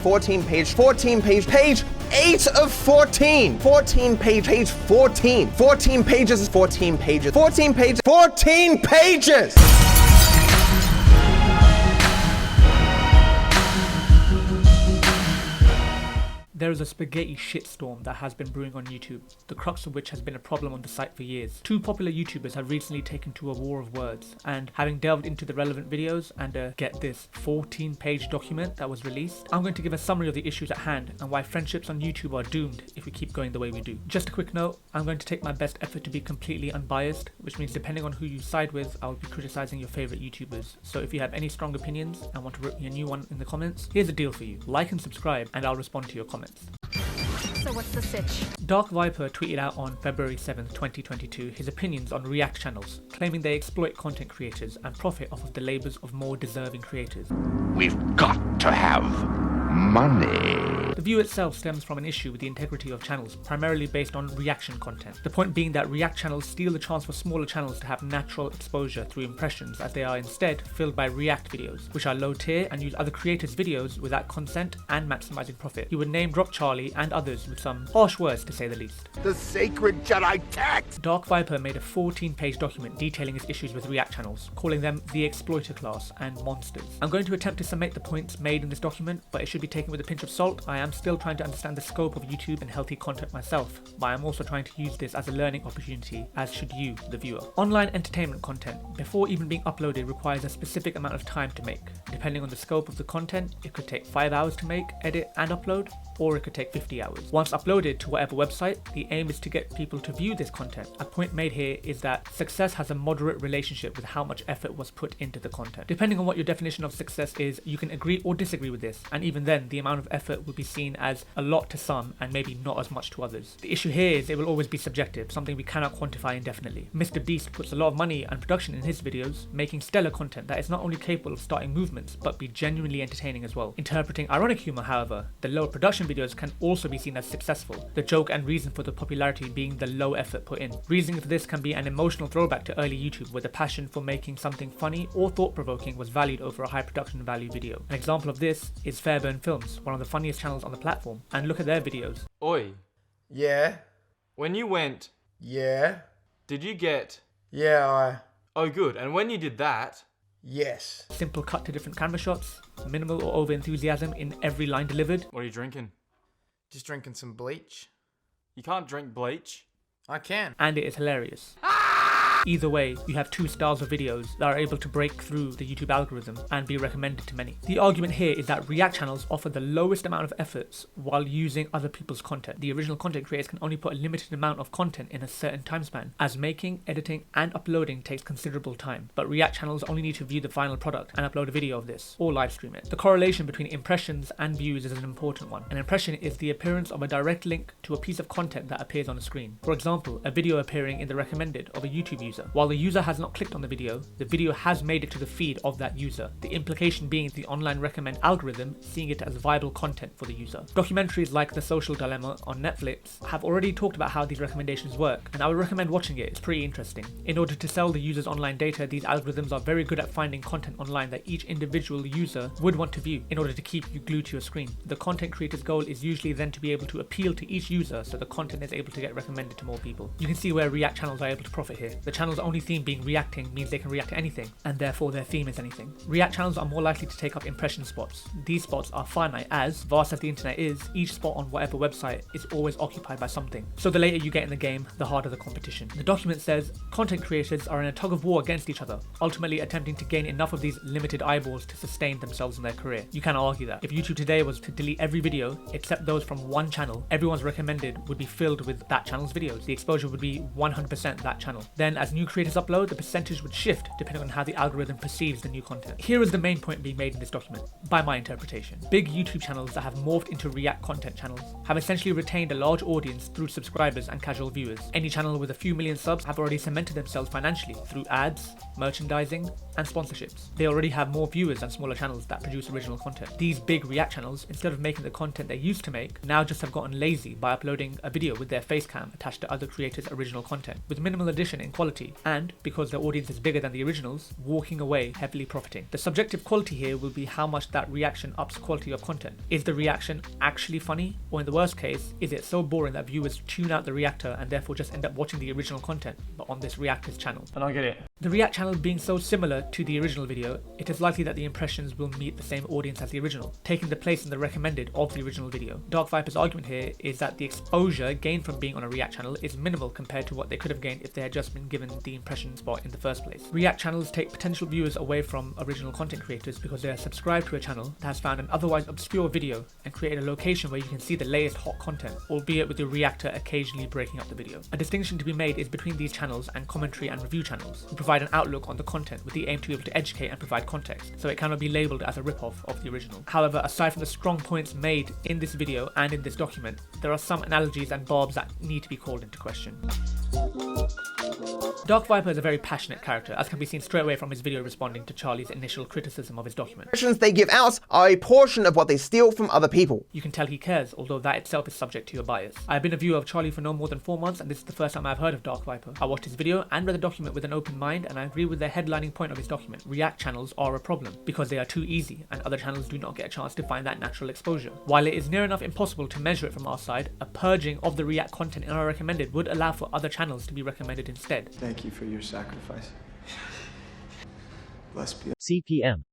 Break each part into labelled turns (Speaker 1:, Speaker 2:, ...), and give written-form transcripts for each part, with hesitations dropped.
Speaker 1: 14 page, 14 page, page 8 of 14. 14 page, page 14. 14 pages, 14 pages, 14 pages, 14 pages!
Speaker 2: There is a spaghetti shitstorm that has been brewing on YouTube, the crux of which has been a problem on the site for years. Two popular YouTubers have recently taken to a war of words, and having delved into the relevant videos and get this, 14-page document that was released, I'm going to give a summary of the issues at hand and why friendships on YouTube are doomed if we keep going the way we do. Just a quick note, I'm going to take my best effort to be completely unbiased, which means depending on who you side with, I'll be criticizing your favorite YouTubers. So if you have any strong opinions and want to rip me a new one in the comments, here's a deal for you. Like and subscribe and I'll respond to your comments.
Speaker 3: So what's the sitch?
Speaker 2: DarkViper tweeted out on February 7th, 2022 his opinions on React channels, claiming they exploit content creators and profit off of the labours of more deserving creators.
Speaker 4: We've got to have money.
Speaker 2: The view itself stems from an issue with the integrity of channels, primarily based on reaction content. The point being that React channels steal the chance for smaller channels to have natural exposure through impressions, as they are instead filled by React videos, which are low tier and use other creators' videos without consent and maximising profit. He would name drop Charlie and others with some harsh words to say the least.
Speaker 4: The sacred Jedi text!
Speaker 2: DarkViper made a 14-page document detailing his issues with React channels, calling them the exploiter class and monsters. I'm going to attempt to summate the points made in this document, but it should be taken with a pinch of salt. I am still trying to understand the scope of YouTube and healthy content myself, but I am also trying to use this as a learning opportunity, as should you, the viewer. Online entertainment content, before even being uploaded, requires a specific amount of time to make. Depending on the scope of the content, it could take 5 hours to make, edit and upload, or it could take 50 hours. Once uploaded to whatever website, the aim is to get people to view this content. A point made here is that success has a moderate relationship with how much effort was put into the content. Depending on what your definition of success is, you can agree or disagree with this, and even then, the amount of effort will be seen as a lot to some and maybe not as much to others. The issue here is it will always be subjective, something we cannot quantify indefinitely. Mr. Beast puts a lot of money and production in his videos, making stellar content that is not only capable of starting movements, but be genuinely entertaining as well. Interpreting ironic humor, however, the lower production videos can also be seen as successful, the joke and reason for the popularity being the low effort put in. Reasoning for this can be an emotional throwback to early YouTube, where the passion for making something funny or thought-provoking was valued over a high production value video. An example of this is Fairburn Films, one of the funniest channels on the platform, and look at their videos.
Speaker 5: Oi,
Speaker 6: Yeah.
Speaker 5: when you went,
Speaker 6: Yeah.
Speaker 5: did you get...
Speaker 6: Yeah,
Speaker 5: Oh good, and when you did that...
Speaker 6: Yes.
Speaker 2: Simple cut to different camera shots, minimal or over enthusiasm in every line delivered.
Speaker 5: What are you drinking?
Speaker 6: Just drinking some bleach.
Speaker 5: You can't drink bleach.
Speaker 6: I can.
Speaker 2: And it is hilarious. Either way, you have two styles of videos that are able to break through the YouTube algorithm and be recommended to many. The argument here is that React channels offer the lowest amount of efforts while using other people's content. The original content creators can only put a limited amount of content in a certain time span, as making, editing and uploading takes considerable time. But React channels only need to view the final product and upload a video of this, or live stream it. The correlation between impressions and views is an important one. An impression is the appearance of a direct link to a piece of content that appears on a screen. For example, a video appearing in the recommended of a YouTube user. While the user has not clicked on the video has made it to the feed of that user. The implication being the online recommend algorithm seeing it as viable content for the user. Documentaries like The Social Dilemma on Netflix have already talked about how these recommendations work, and I would recommend watching it. It's pretty interesting. In order to sell the user's online data, these algorithms are very good at finding content online that each individual user would want to view in order to keep you glued to your screen. The content creator's goal is usually then to be able to appeal to each user so the content is able to get recommended to more people. You can see where React channels are able to profit here. The channel's only theme being reacting means they can react to anything, and therefore their theme is anything. React channels are more likely to take up impression spots. These spots are finite, as vast as the internet is, each spot on whatever website is always occupied by something. So the later you get in the game, the harder the competition. The document says content creators are in a tug of war against each other, ultimately attempting to gain enough of these limited eyeballs to sustain themselves in their career. You can argue that if YouTube today was to delete every video except those from one channel, everyone's recommended would be filled with that channel's videos. The exposure would be 100% that channel. Then as new creators upload, the percentage would shift depending on how the algorithm perceives the new content. Here is the main point being made in this document, by my interpretation. Big YouTube channels that have morphed into React content channels have essentially retained a large audience through subscribers and casual viewers. Any channel with a few million subs have already cemented themselves financially through ads, merchandising, and sponsorships. They already have more viewers than smaller channels that produce original content. These big React channels, instead of making the content they used to make, now just have gotten lazy by uploading a video with their face cam attached to other creators' original content. With minimal addition in quality, quality, and because their audience is bigger than the originals, walking away heavily profiting. The subjective quality here will be how much that reaction ups quality of content. Is the reaction actually funny? Or in the worst case, is it so boring that viewers tune out the reactor and therefore just end up watching the original content, but on this reactor's channel?
Speaker 5: I don't get it.
Speaker 2: The React channel being so similar to the original video, it is likely that the impressions will meet the same audience as the original, taking the place in the recommended of the original video. DarkViper's argument here is that the exposure gained from being on a React channel is minimal compared to what they could have gained if they had just been given the impression spot in the first place. React channels take potential viewers away from original content creators because they are subscribed to a channel that has found an otherwise obscure video and created a location where you can see the latest hot content, albeit with the reactor occasionally breaking up the video. A distinction to be made is between these channels and commentary and review channels, who provide an outlook on the content with the aim to be able to educate and provide context, so it cannot be labelled as a rip-off of the original. However, aside from the strong points made in this video and in this document, there are some analogies and barbs that need to be called into question. DarkViper is a very passionate character, as can be seen straight away from his video responding to Charlie's initial criticism of his document.
Speaker 1: Impressions they give out are a portion of what they steal from other people.
Speaker 2: You can tell he cares, although that itself is subject to your bias. I have been a viewer of Charlie for no more than 4 months, and this is the first time I've heard of DarkViper. I watched his video and read the document with an open mind, and I agree with the headlining point of his document. React channels are a problem, because they are too easy, and other channels do not get a chance to find that natural exposure. While it is near enough impossible to measure it from our side, a purging of the React content in our recommended would allow for other channels to be recommended instead.
Speaker 7: Thank you for your sacrifice. Bless be.
Speaker 8: CPM.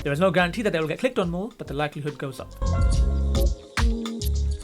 Speaker 2: There is no guarantee that they will get clicked on more, but the likelihood goes up.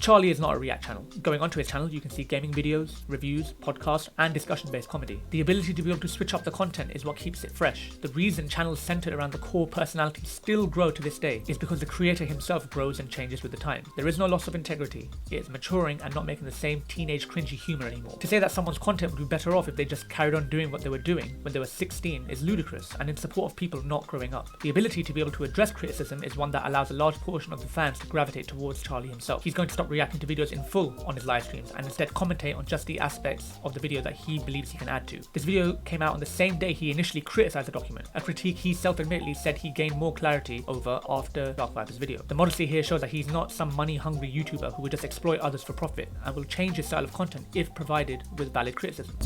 Speaker 2: Charlie is not a React channel. Going onto his channel, you can see gaming videos, reviews, podcasts, and discussion-based comedy. The ability to be able to switch up the content is what keeps it fresh. The reason channels centered around the core personality still grow to this day is because the creator himself grows and changes with the time. There is no loss of integrity. It is maturing and not making the same teenage cringy humor anymore. To say that someone's content would be better off if they just carried on doing what they were doing when they were 16 is ludicrous and in support of people not growing up. The ability to be able to address criticism is one that allows a large portion of the fans to gravitate towards Charlie himself. He's going to stop reacting to videos in full on his live streams and instead commentate on just the aspects of the video that he believes he can add to. This video came out on the same day he initially criticized the document, a critique he self-admittedly said he gained more clarity over after DarkViper's video. The modesty here shows that he's not some money-hungry YouTuber who would just exploit others for profit and will change his style of content if provided with valid criticism.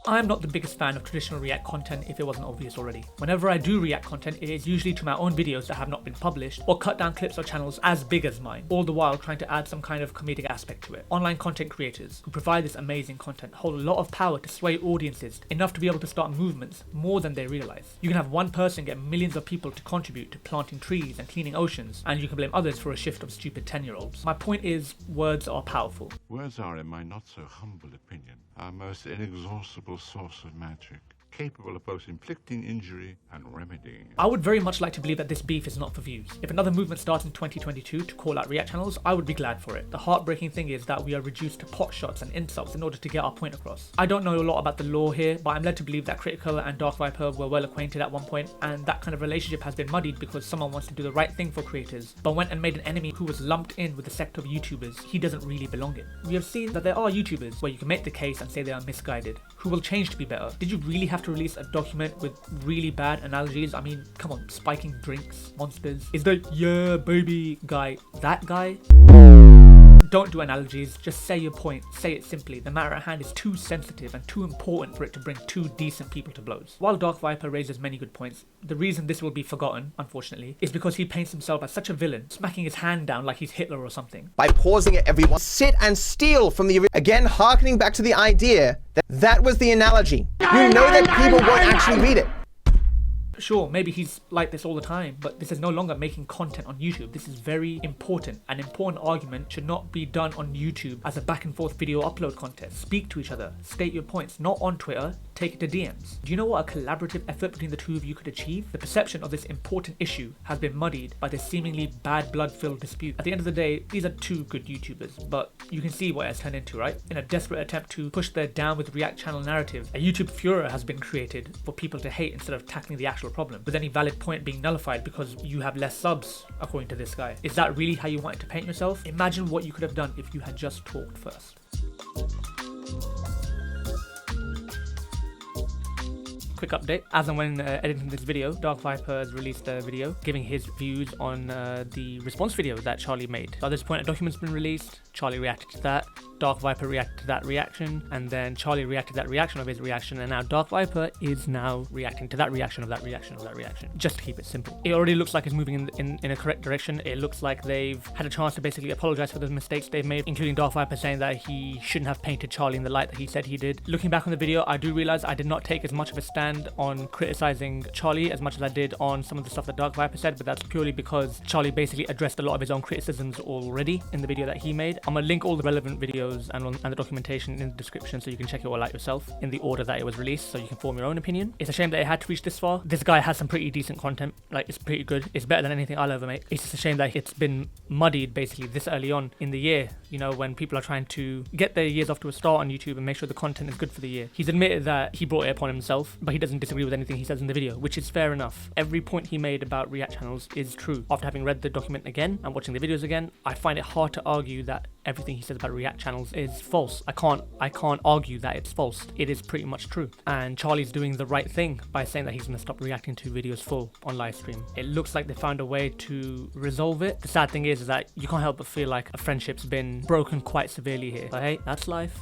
Speaker 2: I am not the biggest fan of traditional React content if it wasn't obvious already. Whenever I do React content, it is usually to my own videos that have not been published or cut down clips or channels as big as mine, all the while trying to add some kind of comedic aspect to it. Online content creators who provide this amazing content hold a lot of power to sway audiences enough to be able to start movements more than they realize. You can have one person get millions of people to contribute to planting trees and cleaning oceans, and you can blame others for a shift of stupid 10-year-olds. My point is, words are powerful.
Speaker 4: Words are, in my not so humble opinion, our most inexhaustible source of magic, capable of both inflicting injury and remedying it.
Speaker 2: I would very much like to believe that this beef is not for views. If another movement starts in 2022 to call out React channels, I would be glad for it. The heartbreaking thing is that we are reduced to pot shots and insults in order to get our point across. I don't know a lot about the law here, but I'm led to believe that Cr1TiKaL and DarkViper were well acquainted at one point, and that kind of relationship has been muddied because someone wants to do the right thing for creators, but went and made an enemy who was lumped in with the sect of YouTubers he doesn't really belong in. We have seen that there are YouTubers where you can make the case and say they are misguided, who will change to be better. Did you really have to release a document with really bad analogies? I mean, come on, spiking drinks, monsters. Is the yeah baby guy that guy? Don't do analogies, just say your point, say it simply. The matter at hand is too sensitive and too important for it to bring two decent people to blows. While DarkViper raises many good points, the reason this will be forgotten, unfortunately, is because he paints himself as such a villain, smacking his hand down like he's Hitler or something.
Speaker 1: By pausing it, everyone sit and steal from the again, harkening back to the idea that that was the analogy. You know that people won't actually read it.
Speaker 2: Sure, maybe he's like this all the time, but this is no longer making content on YouTube. This is very important. An important argument should not be done on YouTube as a back and forth video upload contest. Speak to each other, state your points, not on Twitter, take it to DMs. Do you know what a collaborative effort between the two of you could achieve? The perception of this important issue has been muddied by this seemingly bad blood-filled dispute. At the end of the day, these are two good YouTubers, but you can see what it has turned into, right? In a desperate attempt to push their down with React channel narrative, a YouTube furor has been created for people to hate instead of tackling the actual problem, with any valid point being nullified because you have less subs, according to this guy. Is that really how you wanted to paint yourself? Imagine what you could have done if you had just talked first. quick update. As and when editing this video, Dark Viper has released a video giving his views on the response video that Charlie made. So at this point, a document's been released. Charlie reacted to that. Dark Viper reacted to that reaction, and then Charlie reacted to that reaction of his reaction, and now Dark Viper is now reacting to that reaction of that reaction of that reaction. Just to keep it simple. It already looks like it's moving in a correct direction. It looks like they've had a chance to basically apologize for the mistakes they've made, including Dark Viper saying that he shouldn't have painted Charlie in the light that he said he did. Looking back on the video, I do realize I did not take as much of a stand on criticizing Charlie as much as I did on some of the stuff that Dark Viper said, but that's purely because Charlie basically addressed a lot of his own criticisms already in the video that he made. I'm gonna link all the relevant videos and the documentation in the description so you can check it all out yourself in the order that it was released so you can form your own opinion. It's a shame that it had to reach this far. This guy has some pretty decent content, like it's pretty good. It's better than anything I'll ever make. It's just a shame that it's been muddied basically this early on in the year, you know, when people are trying to get their years off to a start on YouTube and make sure the content is good for the year. He's admitted that he brought it upon himself, but he doesn't disagree with anything he says in the video, which is fair enough. Every point he made about React channels is true. After having read the document again and watching the videos again, I find it hard to argue that everything he says about React channels is false. I can't argue that it's false. It is pretty much true. And Charlie's doing the right thing by saying that he's going to stop reacting to videos full on live stream. It looks like they found a way to resolve it. The sad thing is that you can't help but feel like a friendship's been broken quite severely here. But hey, that's life.